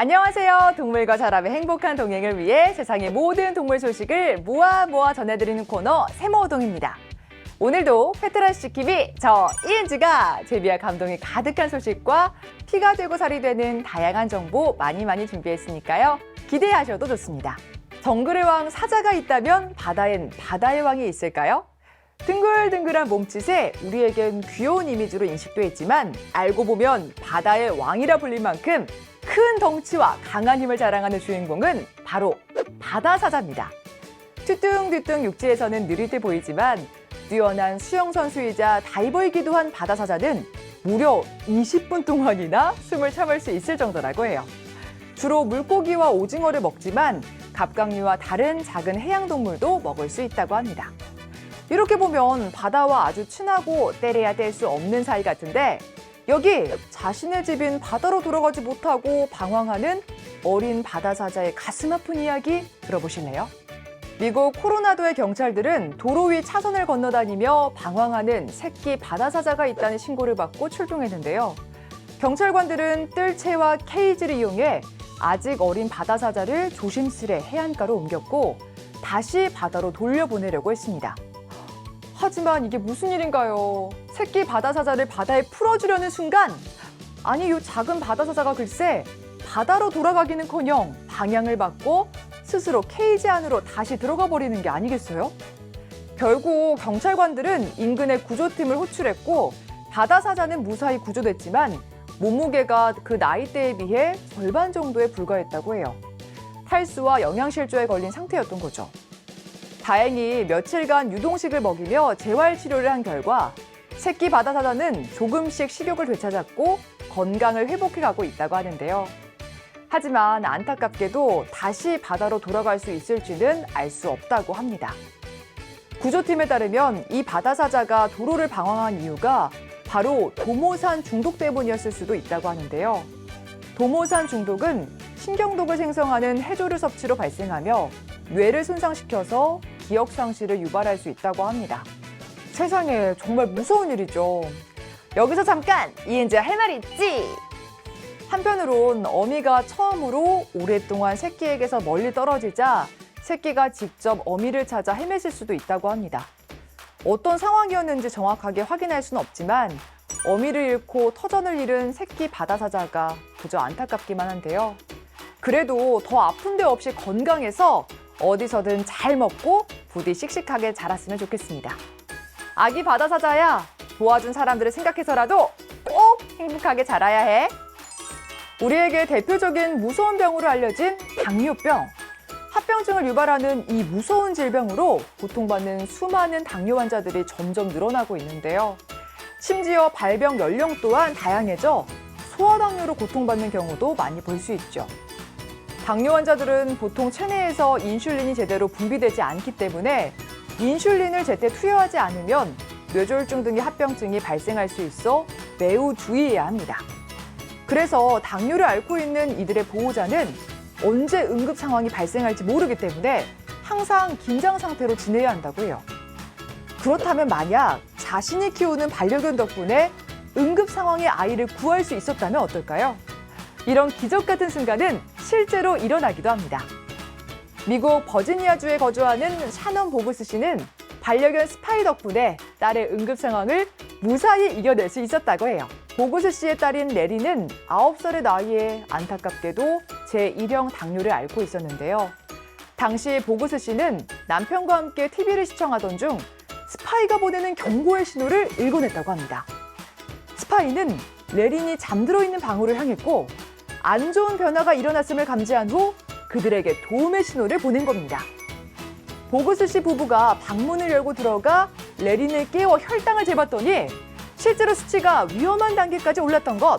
안녕하세요. 동물과 사람의 행복한 동행을 위해 세상의 모든 동물 소식을 모아 전해드리는 코너 세모호동입니다. 오늘도 페트라시 TV 저 이은지가 재미와 감동이 가득한 소식과 피가 되고 살이 되는 다양한 정보 많이 준비했으니까요. 기대하셔도 좋습니다. 정글의 왕 사자가 있다면 바다엔 바다의 왕이 있을까요? 둥글둥글한 몸짓에 우리에겐 귀여운 이미지로 인식도 했지만 알고 보면 바다의 왕이라 불릴 만큼 큰 덩치와 강한 힘을 자랑하는 주인공은 바로 바다사자입니다. 뒤뚱뒤뚱 육지에서는 느릴 때 보이지만 뛰어난 수영선수이자 다이버이기도 한 바다사자는 무려 20분 동안이나 숨을 참을 수 있을 정도라고 해요. 주로 물고기와 오징어를 먹지만 갑각류와 다른 작은 해양동물도 먹을 수 있다고 합니다. 이렇게 보면 바다와 아주 친하고 떼려야 뗄 수 없는 사이 같은데 여기 자신의 집인 바다로 돌아가지 못하고 방황하는 어린 바다사자의 가슴 아픈 이야기 들어보실래요? 미국 코로라도의 경찰들은 도로 위 차선을 건너다니며 방황하는 새끼 바다사자가 있다는 신고를 받고 출동했는데요. 경찰관들은 뜰채와 케이지를 이용해 아직 어린 바다사자를 조심스레 해안가로 옮겼고 다시 바다로 돌려보내려고 했습니다. 하지만 이게 무슨 일인가요? 새끼 바다사자를 바다에 풀어주려는 순간 아니 이 작은 바다사자가 글쎄 바다로 돌아가기는커녕 방향을 바꿔 스스로 케이지 안으로 다시 들어가 버리는 게 아니겠어요? 결국 경찰관들은 인근의 구조팀을 호출했고 바다사자는 무사히 구조됐지만 몸무게가 그 나이대에 비해 절반 정도에 불과했다고 해요. 탈수와 영양실조에 걸린 상태였던 거죠. 다행히 며칠간 유동식을 먹이며 재활치료를 한 결과 새끼 바다사자는 조금씩 식욕을 되찾았고 건강을 회복해가고 있다고 하는데요. 하지만 안타깝게도 다시 바다로 돌아갈 수 있을지는 알 수 없다고 합니다. 구조팀에 따르면 이 바다사자가 도로를 방황한 이유가 바로 도모산 중독 때문이었을 수도 있다고 하는데요. 도모산 중독은 신경독을 생성하는 해조류 섭취로 발생하며 뇌를 손상시켜서 기억 상실을 유발할 수 있다고 합니다. 세상에 정말 무서운 일이죠. 여기서 잠깐 이은지가 할 말이 있지. 한편으론 어미가 처음으로 오랫동안 새끼에게서 멀리 떨어지자 새끼가 직접 어미를 찾아 헤맸을 수도 있다고 합니다. 어떤 상황이었는지 정확하게 확인할 수는 없지만 어미를 잃고 터전을 잃은 새끼 바다사자가 그저 안타깝기만 한데요. 그래도 더 아픈 데 없이 건강해서 어디서든 잘 먹고 부디 씩씩하게 자랐으면 좋겠습니다. 아기 바다사자야, 도와준 사람들을 생각해서라도 꼭 행복하게 자라야 해. 우리에게 대표적인 무서운 병으로 알려진 당뇨병. 합병증을 유발하는 이 무서운 질병으로 고통받는 수많은 당뇨 환자들이 점점 늘어나고 있는데요. 심지어 발병 연령 또한 다양해져 소아당뇨로 고통받는 경우도 많이 볼 수 있죠. 당뇨 환자들은 보통 체내에서 인슐린이 제대로 분비되지 않기 때문에 인슐린을 제때 투여하지 않으면 뇌졸중 등의 합병증이 발생할 수 있어 매우 주의해야 합니다. 그래서 당뇨를 앓고 있는 이들의 보호자는 언제 응급 상황이 발생할지 모르기 때문에 항상 긴장 상태로 지내야 한다고 해요. 그렇다면 만약 자신이 키우는 반려견 덕분에 응급 상황에 아이를 구할 수 있었다면 어떨까요? 이런 기적 같은 순간은 실제로 일어나기도 합니다. 미국 버지니아주에 거주하는 샤넌 보그스 씨는 반려견 스파이 덕분에 딸의 응급 상황을 무사히 이겨낼 수 있었다고 해요. 보그스 씨의 딸인 레리는 9살의 나이에 안타깝게도 제1형 당뇨를 앓고 있었는데요. 당시 보그스 씨는 남편과 함께 TV를 시청하던 중 스파이가 보내는 경고의 신호를 읽어냈다고 합니다. 스파이는 레린이 잠들어 있는 방으로 향했고 안 좋은 변화가 일어났음을 감지한 후 그들에게 도움의 신호를 보낸 겁니다. 보그스 씨 부부가 방문을 열고 들어가 레린을 깨워 혈당을 재봤더니 실제로 수치가 위험한 단계까지 올랐던 것.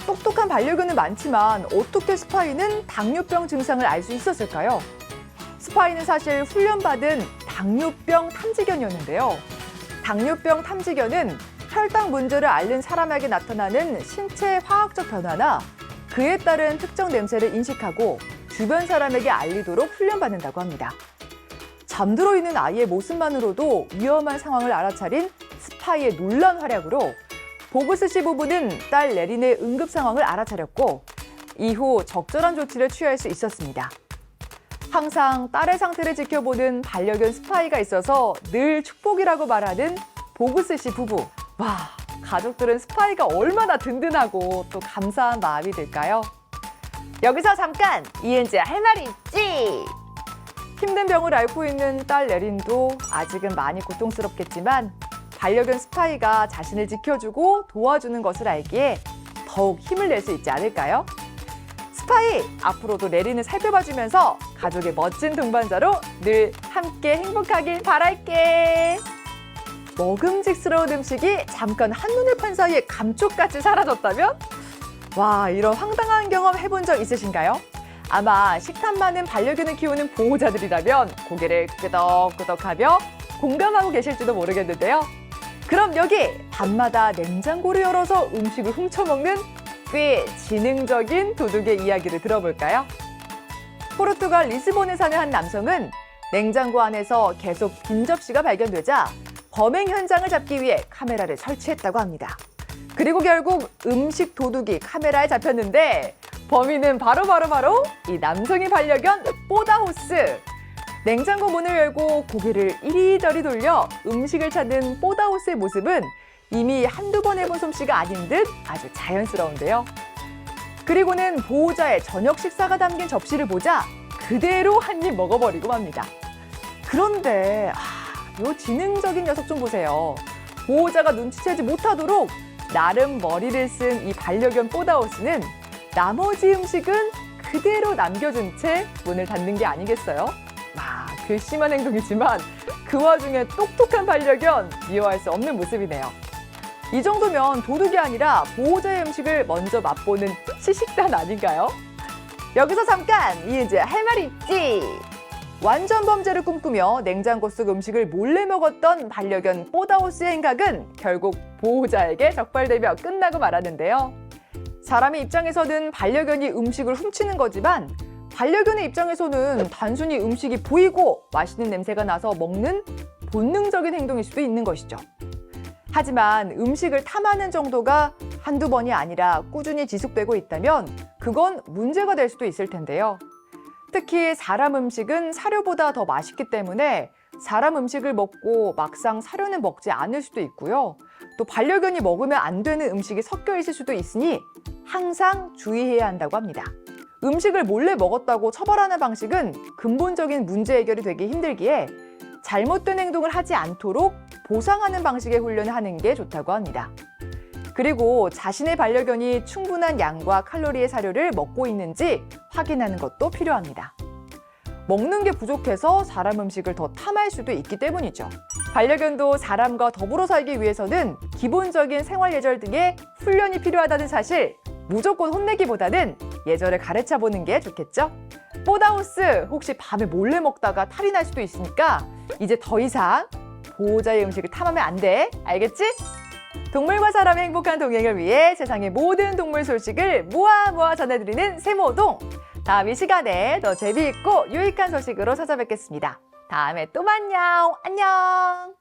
똑똑한 반려견은 많지만 어떻게 스파이는 당뇨병 증상을 알 수 있었을까요? 스파이는 사실 훈련받은 당뇨병 탐지견이었는데요. 당뇨병 탐지견은 혈당 문제를 앓는 사람에게 나타나는 신체 화학적 변화나 그에 따른 특정 냄새를 인식하고 주변 사람에게 알리도록 훈련받는다고 합니다. 잠들어 있는 아이의 모습만으로도 위험한 상황을 알아차린 스파이의 놀라운 활약으로 보그스 씨 부부는 딸 레린의 응급 상황을 알아차렸고 이후 적절한 조치를 취할 수 있었습니다. 항상 딸의 상태를 지켜보는 반려견 스파이가 있어서 늘 축복이라고 말하는 보그스 씨 부부. 와, 가족들은 스파이가 얼마나 든든하고 또 감사한 마음이 들까요? 여기서 잠깐 이은지야 할 말이 있지. 힘든 병을 앓고 있는 딸 레린도 아직은 많이 고통스럽겠지만 반려견 스파이가 자신을 지켜주고 도와주는 것을 알기에 더욱 힘을 낼 수 있지 않을까요? 스파이, 앞으로도 레린을 살펴봐주면서 가족의 멋진 동반자로 늘 함께 행복하길 바랄게. 먹음직스러운 음식이 잠깐 한눈에 판 사이에 감쪽같이 사라졌다면? 와, 이런 황당한 경험 해본 적 있으신가요? 아마 식탐 많은 반려견을 키우는 보호자들이라면 고개를 끄덕끄덕하며 공감하고 계실지도 모르겠는데요. 그럼 여기 밤마다 냉장고를 열어서 음식을 훔쳐먹는 꽤 지능적인 도둑의 이야기를 들어볼까요? 포르투갈 리스본에 사는 한 남성은 냉장고 안에서 계속 빈 접시가 발견되자 범행 현장을 잡기 위해 카메라를 설치했다고 합니다. 그리고 결국 음식 도둑이 카메라에 잡혔는데 범인은 바로 이 남성의 반려견 뽀다호스. 냉장고 문을 열고 고개를 이리저리 돌려 음식을 찾는 뽀다호스의 모습은 이미 한두 번 해본 솜씨가 아닌 듯 아주 자연스러운데요. 그리고는 보호자의 저녁 식사가 담긴 접시를 보자 그대로 한 입 먹어버리고 맙니다. 그런데 요 지능적인 녀석 좀 보세요. 보호자가 눈치채지 못하도록 나름 머리를 쓴 이 반려견 뽀다호스는 나머지 음식은 그대로 남겨준 채 문을 닫는 게 아니겠어요? 괘씸한 행동이지만 그 와중에 똑똑한 반려견 미워할 수 없는 모습이네요. 이 정도면 도둑이 아니라 보호자의 음식을 먼저 맛보는 시식단 아닌가요? 여기서 잠깐 이은지 할 말이 있지. 완전 범죄를 꿈꾸며 냉장고 속 음식을 몰래 먹었던 반려견 뽀다호스의 행각은 결국 보호자에게 적발되며 끝나고 말았는데요. 사람의 입장에서는 반려견이 음식을 훔치는 거지만 반려견의 입장에서는 단순히 음식이 보이고 맛있는 냄새가 나서 먹는 본능적인 행동일 수도 있는 것이죠. 하지만 음식을 탐하는 정도가 한두 번이 아니라 꾸준히 지속되고 있다면 그건 문제가 될 수도 있을 텐데요. 특히 사람 음식은 사료보다 더 맛있기 때문에 사람 음식을 먹고 막상 사료는 먹지 않을 수도 있고요. 또 반려견이 먹으면 안 되는 음식이 섞여 있을 수도 있으니 항상 주의해야 한다고 합니다. 음식을 몰래 먹었다고 처벌하는 방식은 근본적인 문제 해결이 되기 힘들기에 잘못된 행동을 하지 않도록 보상하는 방식의 훈련을 하는 게 좋다고 합니다. 그리고 자신의 반려견이 충분한 양과 칼로리의 사료를 먹고 있는지 확인하는 것도 필요합니다. 먹는 게 부족해서 사람 음식을 더 탐할 수도 있기 때문이죠. 반려견도 사람과 더불어 살기 위해서는 기본적인 생활 예절 등의 훈련이 필요하다는 사실 무조건 혼내기보다는 예절을 가르쳐 보는 게 좋겠죠? 뽀다호스, 혹시 밤에 몰래 먹다가 탈이 날 수도 있으니까 이제 더 이상 보호자의 음식을 탐하면 안 돼. 알겠지? 동물과 사람의 행복한 동행을 위해 세상의 모든 동물 소식을 모아 전해드리는 세모동. 다음 이 시간에 더 재미있고 유익한 소식으로 찾아뵙겠습니다. 다음에 또 만나요. 안녕.